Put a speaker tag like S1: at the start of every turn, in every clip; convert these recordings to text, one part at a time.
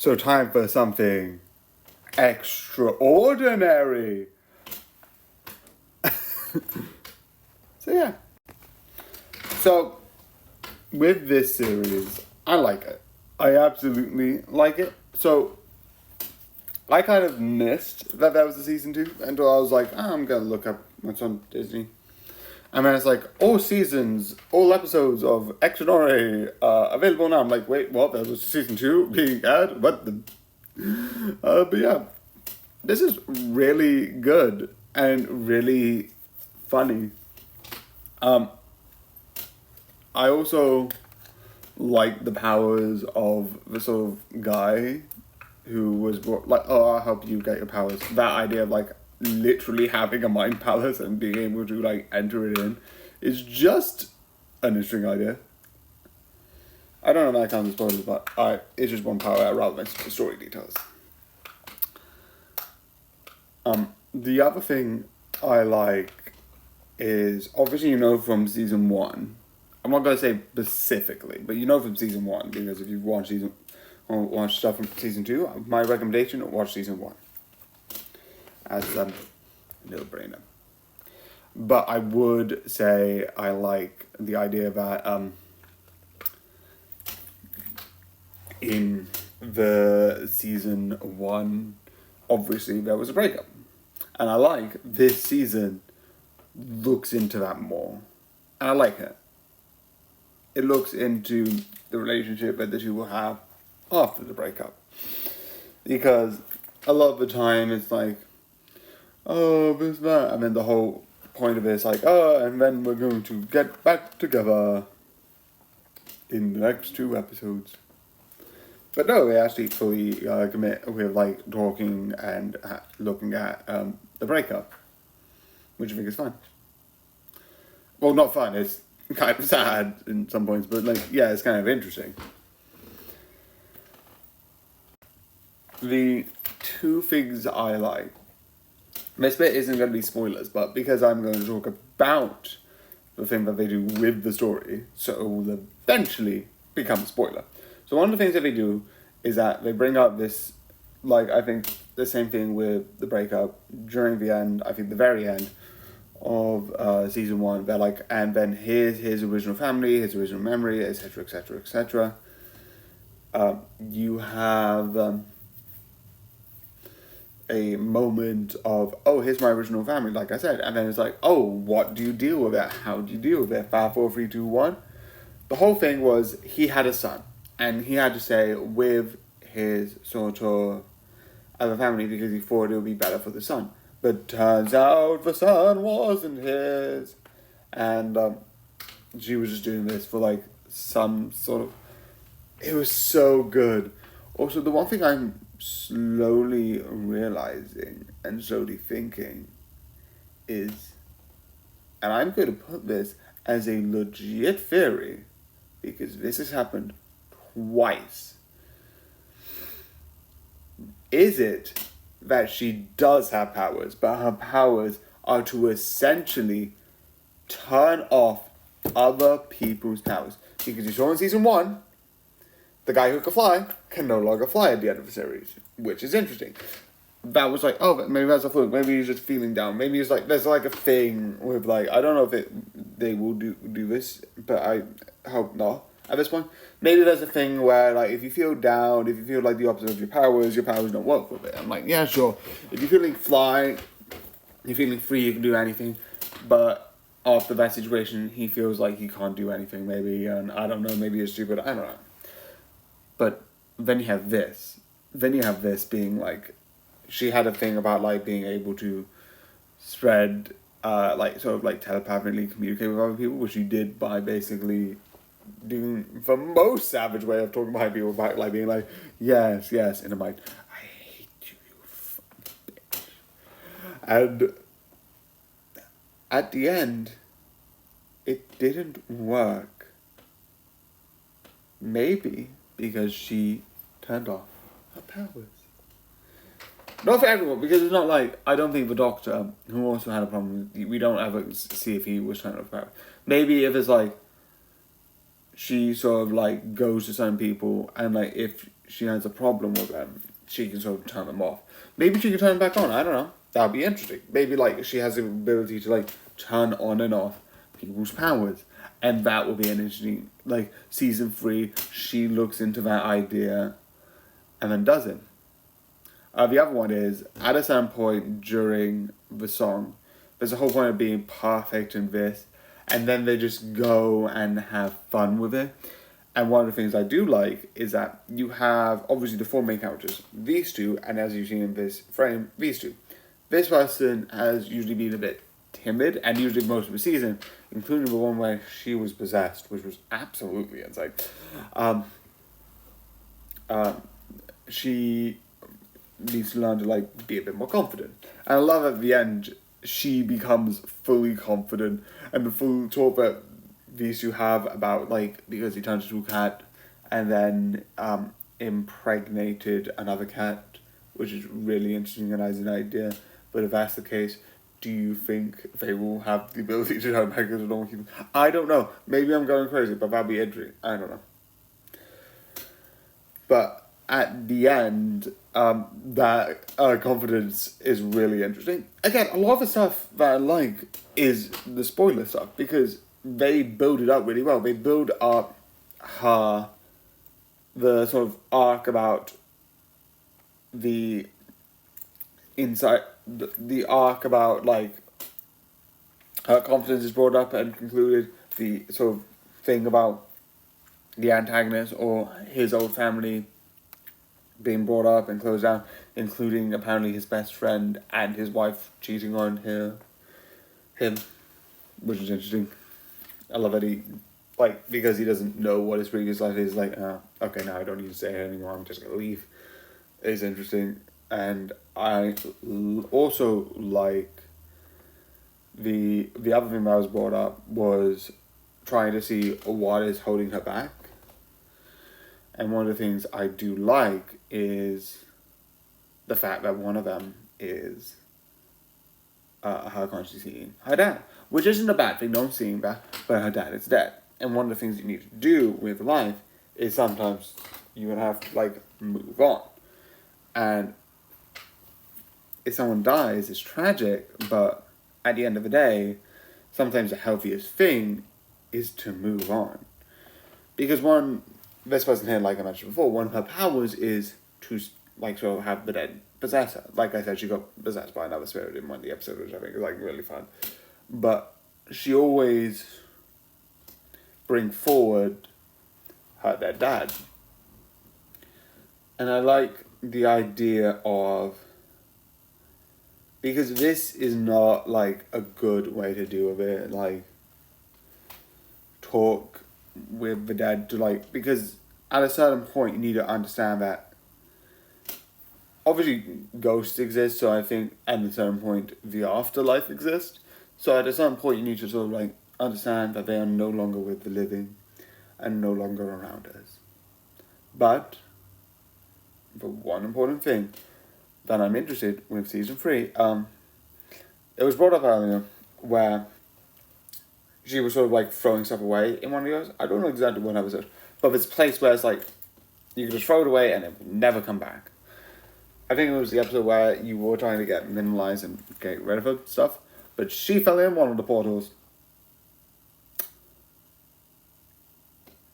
S1: So time for something extraordinary. So yeah. So with this series, I like it. I absolutely like it. So I kind of missed that was the season 2 until I was like, I'm gonna look up what's on Disney. And then it's like, all episodes of Extraordinary available now. I'm like, wait, what? That was season 2 being aired? What the? But yeah, this is really good and really funny. I also like the powers of the sort of guy who was like, oh, I'll help you get your powers. That idea of like literally having a mind palace and being able to like enter it in is just an interesting idea. I don't know if that counts as spoilers, but it's just one power rather than story details. The other thing I like is obviously from season 1. I'm not gonna say specifically, but from season 1 because if you've watched stuff from season 2, my recommendation: watch season 1. As a no-brainer. But I would say I like the idea that in the season 1, obviously there was a breakup, and I like this season looks into that more, and I like it. It looks into the relationship that the two will have after the breakup, because a lot of the time it's like, oh, this, that, and then the whole point of it is like, oh, and then we're going to get back together in the next 2 episodes. But no, they actually fully commit with like talking and looking at the breakup, which I think is fun. Well, not fun, it's kind of sad in some points, but like, yeah, it's kind of interesting. The 2 things I like, this bit isn't going to be spoilers, but because I'm going to talk about the thing that they do with the story, so it will eventually become a spoiler. So one of the things that they do is that they bring up this, like, I think the same thing with the breakup during the end, I think the very end of season 1, they're like, and then here's his original family, his original memory, etc., etc., etc. You have a moment of, oh, here's my original family, like I said, and then it's like, oh, what do you deal with that? How do you deal with it? 5, 4, 3, 2, 1. The whole thing was he had a son, and he had to stay with his sort of other family because he thought it would be better for the son. But turns out the son wasn't his, and she was just doing this for like some sort of. It was so good. Also, the one thing I'm slowly realizing and slowly thinking is, and I'm going to put this as a legit theory, because this has happened twice. Is it that she does have powers, but her powers are to essentially turn off other people's powers? Because you saw in season 1, the guy who could fly can no longer fly at the end of the series, which is interesting. That was like, oh, maybe that's a fluke. Maybe he's just feeling down. Maybe it's like, there's like a thing with like, I don't know if they will do this, but I hope not at this point. Maybe there's a thing where like, if you feel down, if you feel like the opposite of your powers don't work with it. I'm like, yeah, sure. If you're feeling fly, you're feeling free, you can do anything. But after that situation, he feels like he can't do anything, maybe, and I don't know, maybe it's stupid, I don't know. But then you have this. Then you have this being like, she had a thing about like being able to spread, like sort of like telepathically communicate with other people, which she did by basically doing the most savage way of talking behind people, about like being like, yes, yes, in a mind, I hate you, you fucking bitch. And at the end, it didn't work. Maybe because she turned off her powers. Not for everyone, because it's not like, I don't think the Doctor, who also had a problem, we don't ever see if he was turned off power. Maybe if it's like, she sort of like goes to certain people, and like if she has a problem with them, she can sort of turn them off. Maybe she can turn them back on, I don't know. That'd be interesting. Maybe, like, she has the ability to, like, turn on and off people's powers. And that will be an interesting, like, season 3, she looks into that idea and then does it. The other one is, at a certain point during the song, there's a whole point of being perfect in this, and then they just go and have fun with it. And one of the things I do like is that you have, obviously, the 4 main characters, these 2, and as you've seen in this frame, these 2. This person has usually been a bit timid, and usually most of the season, including the one where she was possessed, which was absolutely insane. She needs to learn to, like, be a bit more confident. And I love at the end, she becomes fully confident, and the full talk that these 2 have about, like, because he turns into a cat and then impregnated another cat, which is really interesting and as an idea. But if that's the case, do you think they will have the ability to turn back into normal human? I don't know. Maybe I'm going crazy, but that'd be interesting. I don't know. But at the end, that confidence is really interesting. Again, a lot of the stuff that I like is the spoiler stuff, because they build it up really well. They build up the sort of arc about the inside, the arc about, like, her confidence is brought up and concluded, the sort of thing about the antagonist or his old family being brought up and closed down, including apparently his best friend and his wife cheating on him, which is interesting. I love that he, like, because he doesn't know what his previous life is, like, okay, now I don't need to stay here anymore, I'm just gonna leave. It's interesting. And I also like the other thing that was brought up was trying to see what is holding her back. And one of the things I do like is the fact that one of them is her consciously seeing her dad, which isn't a bad thing, don't seeing that, but her dad is dead. And one of the things you need to do with life is sometimes you're gonna have to, like, move on. And if someone dies, it's tragic, but at the end of the day, sometimes the healthiest thing is to move on. Because this person here, like I mentioned before, one of her powers is to, like, sort of have the dead possess her. Like I said, she got possessed by another spirit in one of the episodes, which I think is, like, really fun. But she always bring forward her dead dad. And I like the idea of, because this is not, like, a good way to deal with it, like, talk with the dad to, like, because at a certain point you need to understand that obviously ghosts exist, so I think at a certain point the afterlife exists, so at a certain point you need to sort of, like, understand that they are no longer with the living and no longer around us. But the one important thing that I'm interested with season 3, it was brought up earlier where she was sort of, like, throwing stuff away in one of the episodes. I don't know exactly what episode, but there's a place where it's like you can just throw it away and it will never come back. I think it was the episode where you were trying to get minimalized and get rid of her stuff, but she fell in one of the portals.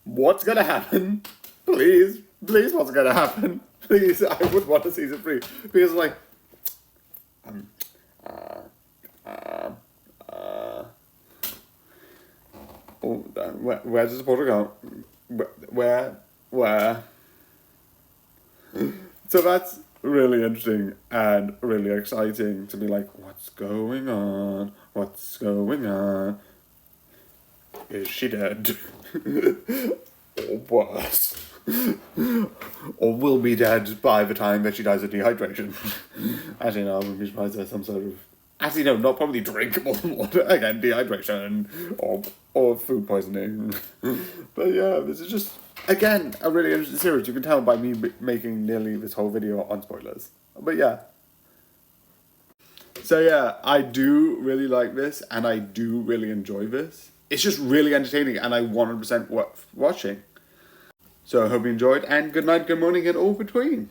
S1: What's gonna happen? Please, what's gonna happen? Please, I would want a season 3, because, like, where does the portal go? Where? So that's really interesting and really exciting to be like, what's going on? What's going on? Is she dead? Or worse? Or will be dead by the time that she dies of dehydration? Actually, no, I wouldn't be surprised there's some sort of... Actually, no, not probably drinkable water. Again, dehydration or food poisoning. But yeah, this is just, again, a really interesting series. You can tell by me making nearly this whole video on spoilers. But yeah. So yeah, I do really like this, and I do really enjoy this. It's just really entertaining, and I 100% worth watching. So I hope you enjoyed, and good night, good morning, and all between.